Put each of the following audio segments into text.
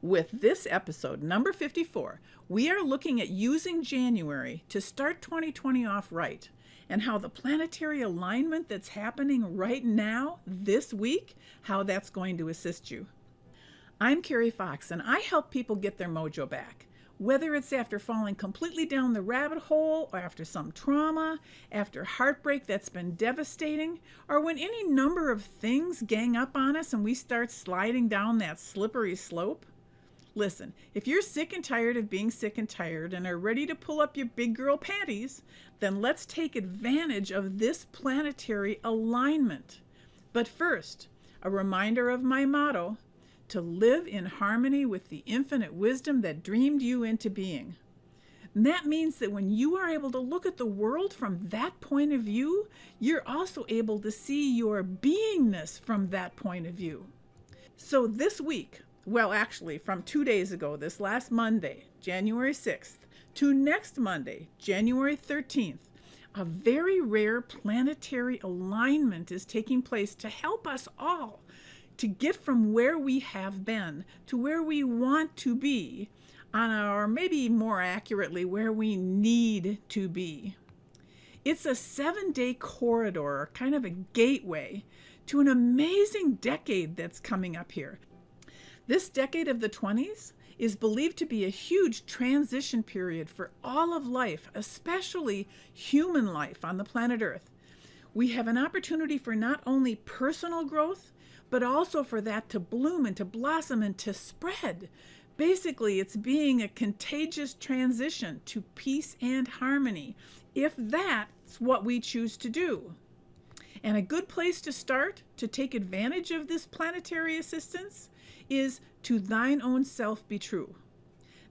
With this episode, number 54, we are looking at using January to start 2020 off right, and how the planetary alignment that's happening right now, this week, how that's going to assist you. I'm Carrie Fox, and I help people get their mojo back. Whether it's after falling completely down the rabbit hole, or after some trauma, after heartbreak that's been devastating, or when any number of things gang up on us and we start sliding down that slippery slope. Listen, if you're sick and tired of being sick and tired and are ready to pull up your big girl panties, then let's take advantage of this planetary alignment. But first, a reminder of my motto: to live in harmony with the infinite wisdom that dreamed you into being. And that means that when you are able to look at the world from that point of view, you're also able to see your beingness from that point of view. So this week, well, actually, from 2 days ago, this last Monday, January 6th, to next Monday, January 13th, a very rare planetary alignment is taking place to help us all to get from where we have been to where we want to be, or maybe more accurately, where we need to be. It's a 7-day corridor, kind of a gateway to an amazing decade that's coming up here. This decade of the 20s is believed to be a huge transition period for all of life, especially human life on the planet Earth. We have an opportunity for not only personal growth, but also for that to bloom and to blossom and to spread. Basically, it's being a contagious transition to peace and harmony, if that's what we choose to do. And a good place to start to take advantage of this planetary assistance is to thine own self be true.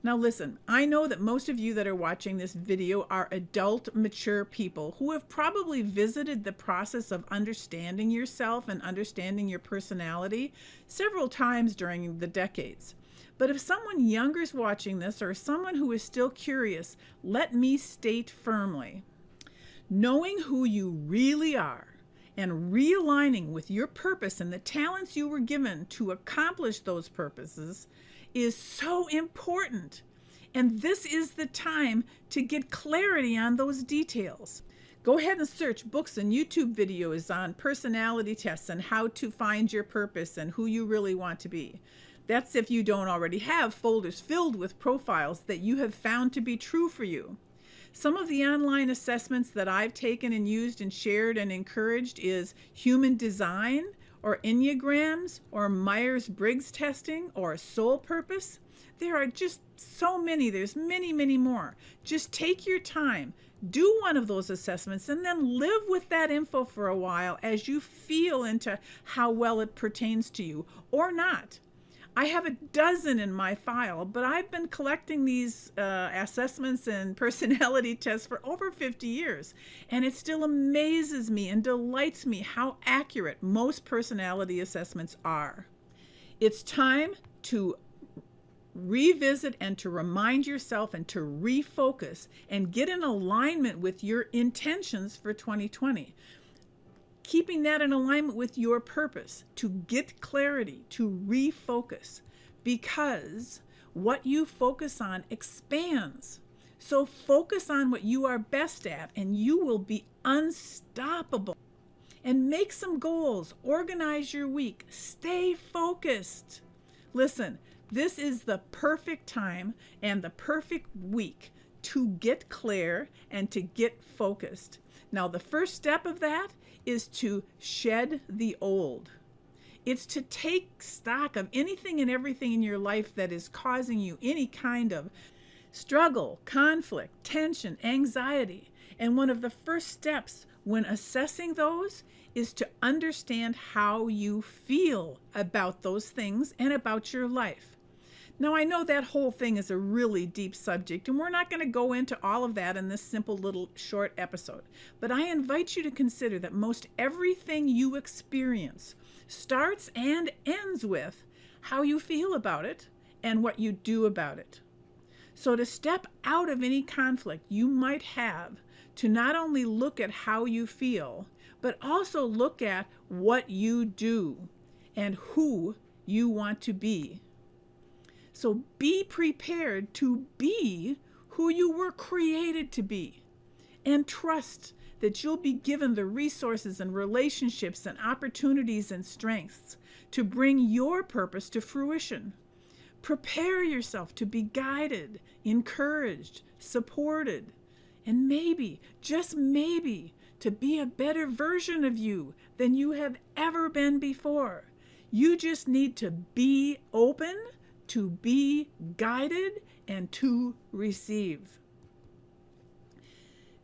Now listen, I know that most of you that are watching this video are adult, mature people who have probably visited the process of understanding yourself and understanding your personality several times during the decades. But if someone younger is watching this, or someone who is still curious, let me state firmly, knowing who you really are and realigning with your purpose and the talents you were given to accomplish those purposes is so important. And this is the time to get clarity on those details. Go ahead and search books and YouTube videos on personality tests and how to find your purpose and who you really want to be. That's if you don't already have folders filled with profiles that you have found to be true for you. Some of the online assessments that I've taken and used and shared and encouraged is human design, or Enneagrams, or Myers-Briggs testing, or soul purpose. There are just so many. There's many, many more. Just take your time, do one of those assessments, and then live with that info for a while as you feel into how well it pertains to you, or not. I have a dozen in my file, but I've been collecting these assessments and personality tests for over 50 years, and it still amazes me and delights me how accurate most personality assessments are. It's time to revisit and to remind yourself and to refocus and get in alignment with your intentions for 2020. Keeping that in alignment with your purpose, to get clarity, to refocus, because what you focus on expands. So focus on what you are best at and you will be unstoppable. And make some goals, organize your week, stay focused. Listen, this is the perfect time and the perfect week to get clear and to get focused. Now, the first step of that is to shed the old. It's to take stock of anything and everything in your life that is causing you any kind of struggle, conflict, tension, anxiety. And one of the first steps when assessing those is to understand how you feel about those things and about your life. Now, I know that whole thing is a really deep subject, and we're not going to go into all of that in this simple little short episode. But I invite you to consider that most everything you experience starts and ends with how you feel about it and what you do about it. So to step out of any conflict you might have, to not only look at how you feel, but also look at what you do and who you want to be. So be prepared to be who you were created to be. And trust that you'll be given the resources and relationships and opportunities and strengths to bring your purpose to fruition. Prepare yourself to be guided, encouraged, supported, and maybe, just maybe, to be a better version of you than you have ever been before. You just need to be open, to be guided, and to receive.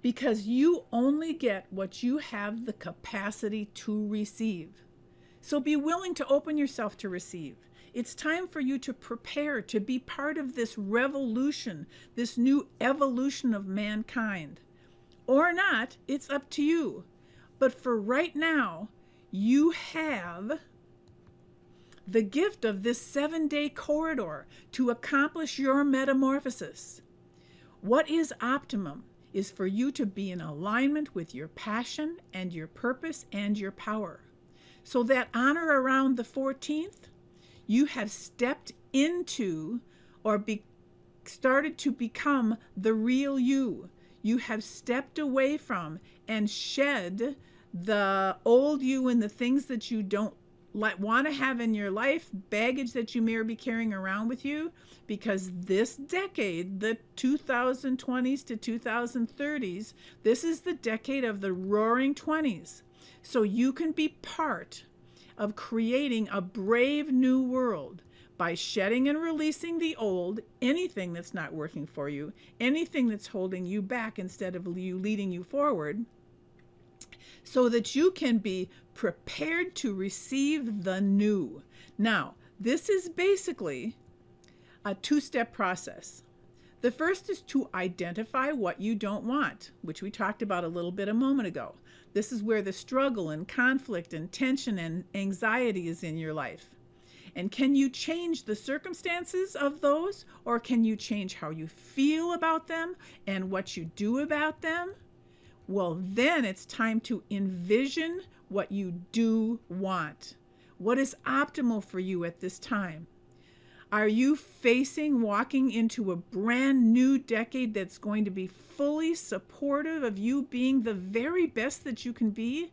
Because you only get what you have the capacity to receive. So be willing to open yourself to receive. It's time for you to prepare to be part of this revolution, this new evolution of mankind. Or not, it's up to you. But for right now, you have the gift of this 7-day corridor to accomplish your metamorphosis. What is Optimum is for you to be in alignment with your passion and your purpose and your power. So that on or around the 14th, you have stepped into or started to become the real you. You have stepped away from and shed the old you and the things that you don't want to have in your life, baggage that you may be carrying around with you, because this decade, the 2020s to 2030s, this is the decade of the roaring 20s. So you can be part of creating a brave new world by shedding and releasing the old, anything that's not working for you, anything that's holding you back instead of you leading you forward, so that you can be prepared to receive the new. Now, this is basically a 2-step process. The first is to identify what you don't want, which we talked about a little bit a moment ago. This is where the struggle and conflict and tension and anxiety is in your life. And can you change the circumstances of those, or can you change how you feel about them and what you do about them? Well, then it's time to envision what you do want. What is optimal for you at this time? Are you walking into a brand new decade that's going to be fully supportive of you being the very best that you can be?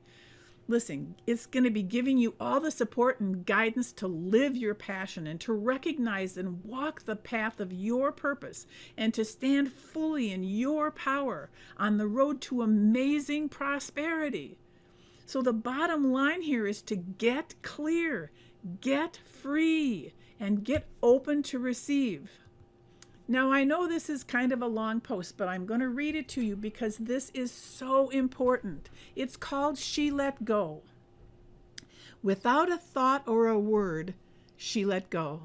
Listen, it's going to be giving you all the support and guidance to live your passion and to recognize and walk the path of your purpose and to stand fully in your power on the road to amazing prosperity. So the bottom line here is to get clear, get free, and get open to receive. Now, I know this is kind of a long post, but I'm going to read it to you because this is so important. It's called She Let Go. Without a thought or a word, she let go.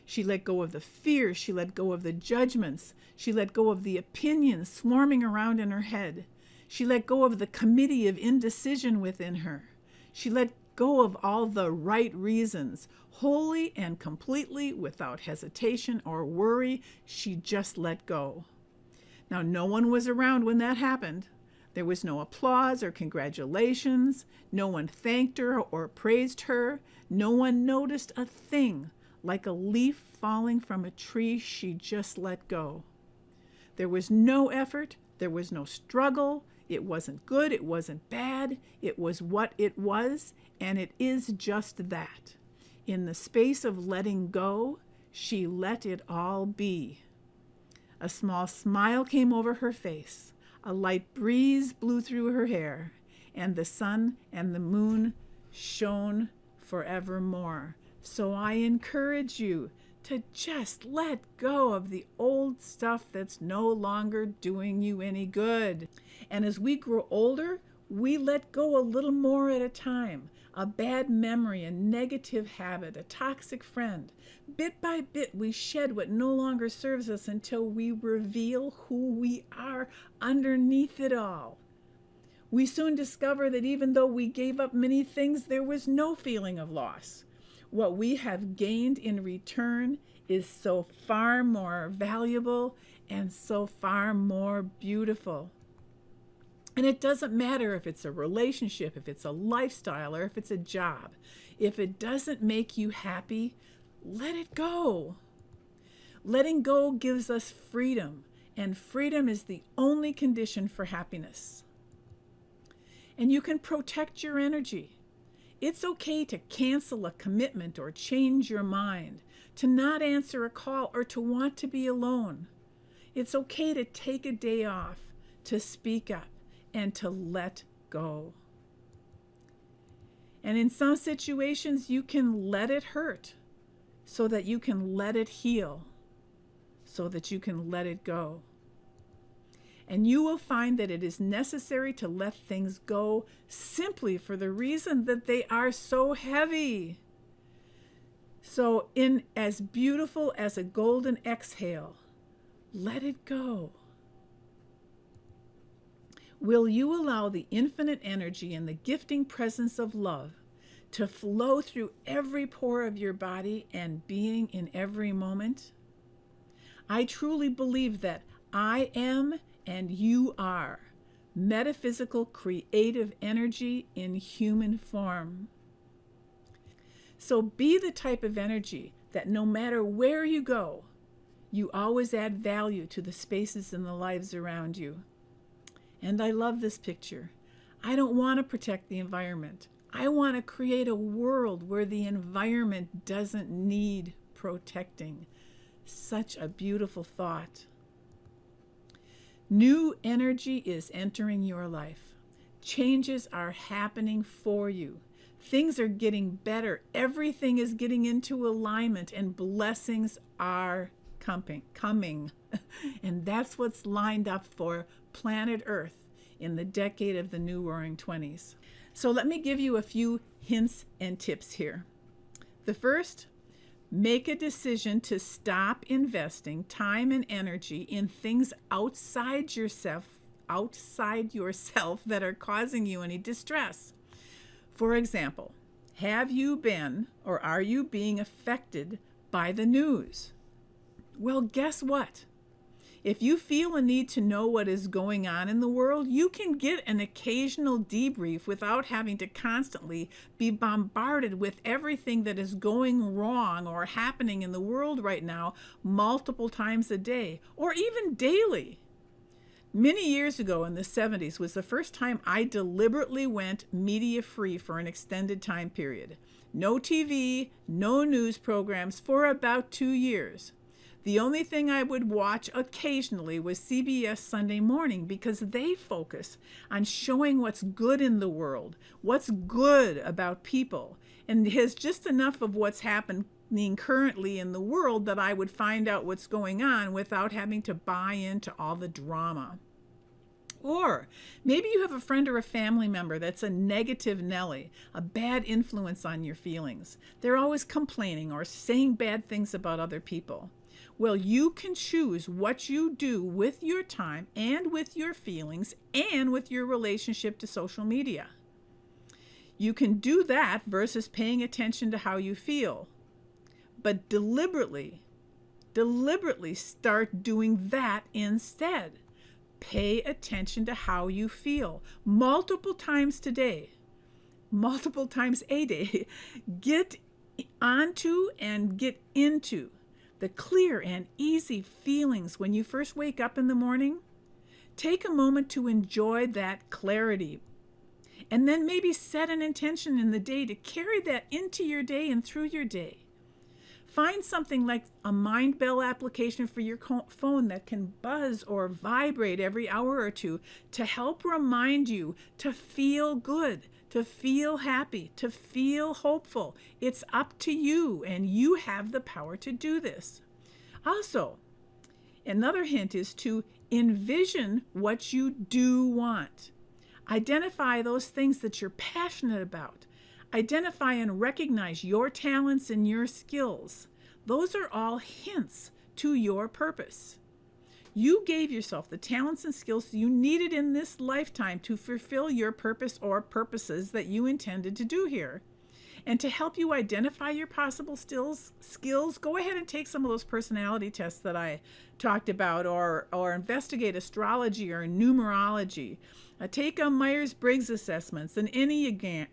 She let go of the fear. She let go of the judgments. She let go of the opinions swarming around in her head. She let go of the committee of indecision within her. She let go of all the right reasons, wholly and completely, without hesitation or worry. She just let go. Now, no one was around when that happened. There was no applause or congratulations. No one thanked her or praised her. No one noticed a thing. Like a leaf falling from a tree, she just let go. There was no effort. There was no struggle. It wasn't good. It wasn't bad. It was what it was, and it is just that. In the space of letting go, she let it all be. A small smile came over her face. A light breeze blew through her hair, and the sun and the moon shone forevermore. So I encourage you to just let go of the old stuff that's no longer doing you any good. And as we grow older, we let go a little more at a time. A bad memory, a negative habit, a toxic friend. Bit by bit, we shed what no longer serves us until we reveal who we are underneath it all. We soon discover that even though we gave up many things, there was no feeling of loss. What we have gained in return is so far more valuable and so far more beautiful. And it doesn't matter if it's a relationship, if it's a lifestyle, or if it's a job. If it doesn't make you happy, let it go. Letting go gives us freedom, and freedom is the only condition for happiness. And you can protect your energy. It's okay to cancel a commitment or change your mind, to not answer a call, or to want to be alone. It's okay to take a day off, to speak up, and to let go. And in some situations, you can let it hurt so that you can let it heal, so that you can let it go. And you will find that it is necessary to let things go simply for the reason that they are so heavy. So in as beautiful as a golden exhale, let it go. Will you allow the infinite energy and the gifting presence of love to flow through every pore of your body and being in every moment? I truly believe that I am and you are metaphysical creative energy in human form. So be the type of energy that no matter where you go, you always add value to the spaces and the lives around you. And I love this picture. I don't want to protect the environment. I want to create a world where the environment doesn't need protecting. Such a beautiful thought. New energy is entering your life. Changes are happening for you. Things are getting better. Everything is getting into alignment, and blessings are coming. And that's what's lined up for planet Earth in the decade of the new Roaring 20s. So let me give you a few hints and tips here. The first, make a decision to stop investing time and energy in things outside yourself that are causing you any distress. For example, have you been or are you being affected by the news? Well, guess what? If you feel a need to know what is going on in the world, you can get an occasional debrief without having to constantly be bombarded with everything that is going wrong or happening in the world right now multiple times a day or even daily. Many years ago in the 70s was the first time I deliberately went media free for an extended time period. No TV, no news programs for about 2 years. The only thing I would watch occasionally was CBS Sunday Morning because they focus on showing what's good in the world, what's good about people, and has just enough of what's happening currently in the world that I would find out what's going on without having to buy into all the drama. Or maybe you have a friend or a family member that's a negative Nelly, a bad influence on your feelings. They're always complaining or saying bad things about other people. Well, you can choose what you do with your time and with your feelings and with your relationship to social media. You can do that versus paying attention to how you feel. But deliberately start doing that instead. Pay attention to how you feel multiple times a day. Get onto and get into the clear and easy feelings when you first wake up in the morning. Take a moment to enjoy that clarity. And then maybe set an intention in the day to carry that into your day and through your day. Find something like a mind bell application for your phone that can buzz or vibrate every hour or two to help remind you to feel good, to feel happy, to feel hopeful. It's up to you, and you have the power to do this. Also, another hint is to envision what you do want. Identify those things that you're passionate about. Identify and recognize your talents and your skills. Those are all hints to your purpose. You gave yourself the talents and skills you needed in this lifetime to fulfill your purpose or purposes that you intended to do here. And to help you identify your possible skills, go ahead and take some of those personality tests that I talked about, or investigate astrology or numerology. Take Myers-Briggs assessments, an Enneagram,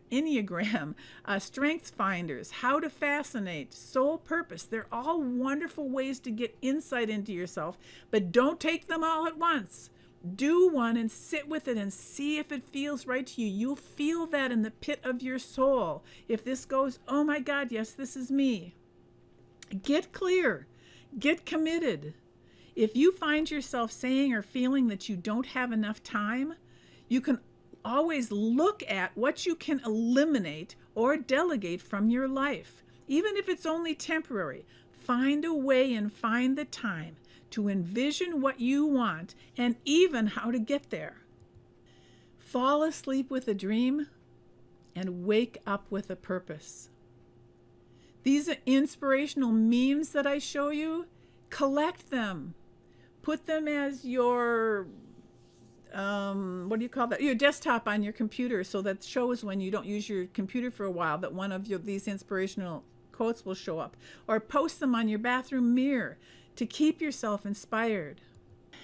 Strengths Finders, How to Fascinate, Soul Purpose. They're all wonderful ways to get insight into yourself, but don't take them all at once. Do one and sit with it and see if it feels right to you. You'll feel that in the pit of your soul. If this goes, oh my God, yes, this is me. Get clear. Get committed. If you find yourself saying or feeling that you don't have enough time, you can always look at what you can eliminate or delegate from your life. Even if it's only temporary, find a way and find the time to envision what you want and even how to get there. Fall asleep with a dream and wake up with a purpose. These are inspirational memes that I show you. Collect them. Put them as your your desktop on your computer, so that shows when you don't use your computer for a while that one of these inspirational quotes will show up. Or post them on your bathroom mirror to keep yourself inspired.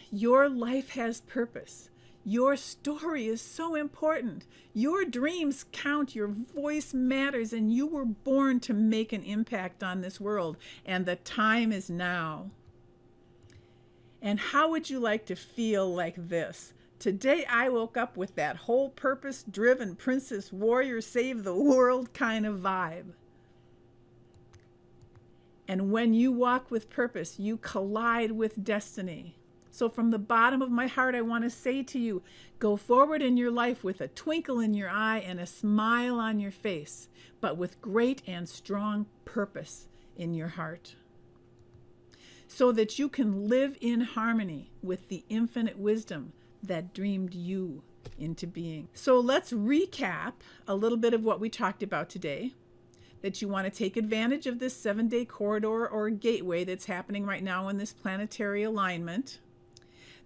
Your life has purpose. Your story is so important. Your dreams count. Your voice matters, and you were born to make an impact on this world, and the time is now. And how would you like to feel like this? Today I woke up with that whole purpose-driven princess warrior save the world kind of vibe. And when you walk with purpose, you collide with destiny. So from the bottom of my heart, I want to say to you, go forward in your life with a twinkle in your eye and a smile on your face, but with great and strong purpose in your heart, so that you can live in harmony with the infinite wisdom that dreamed you into being. So let's recap a little bit of what we talked about today. That you want to take advantage of this 7-day corridor or gateway that's happening right now in this planetary alignment.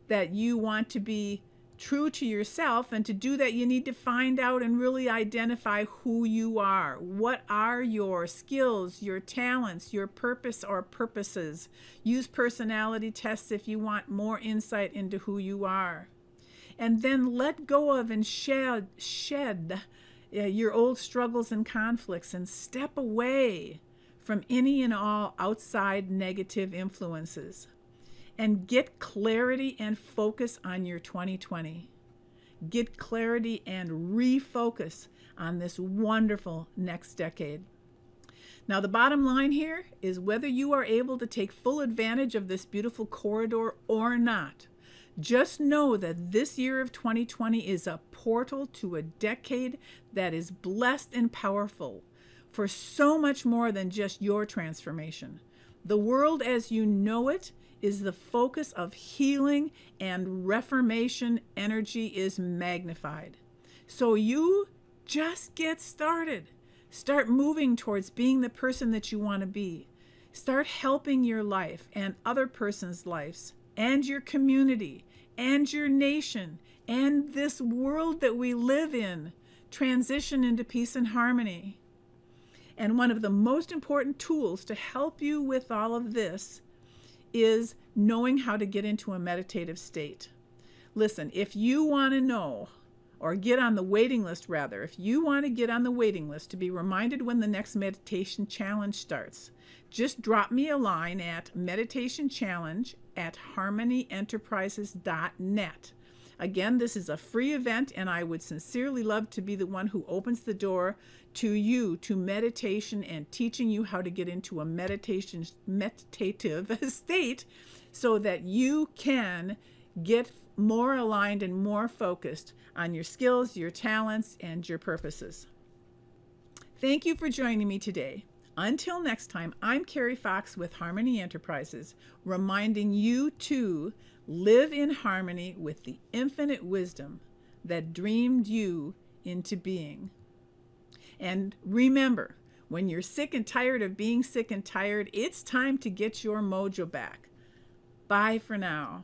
That you want to be true to yourself, and to do that you need to find out and really identify who you are. What are your skills, your talents, your purpose or purposes? Use personality tests if you want more insight into who you are. And then let go of and shed your old struggles and conflicts, and step away from any and all outside negative influences. And get clarity and focus on your 2020. Get clarity and refocus on this wonderful next decade. Now, the bottom line here is whether you are able to take full advantage of this beautiful corridor or not. Just know that this year of 2020 is a portal to a decade that is blessed and powerful for so much more than just your transformation. The world as you know it is the focus of healing, and reformation energy is magnified. So you just get started. Start moving towards being the person that you want to be. Start helping your life and other person's lives and your community and your nation and this world that we live in transition into peace and harmony. And one of the most important tools to help you with all of this is knowing how to get into a meditative state. Listen, if you want to know, or get on the waiting list rather, if you want to get on the waiting list to be reminded when the next meditation challenge starts, just drop me a line at meditationchallenge@harmonyenterprises.net. Again, this is a free event, and I would sincerely love to be the one who opens the door to you, to meditation, and teaching you how to get into a meditative state so that you can get more aligned and more focused on your skills, your talents, and your purposes. Thank you for joining me today. Until next time, I'm Carrie Fox with Harmony Enterprises, reminding you to live in harmony with the infinite wisdom that dreamed you into being. And remember, when you're sick and tired of being sick and tired, it's time to get your mojo back. Bye for now.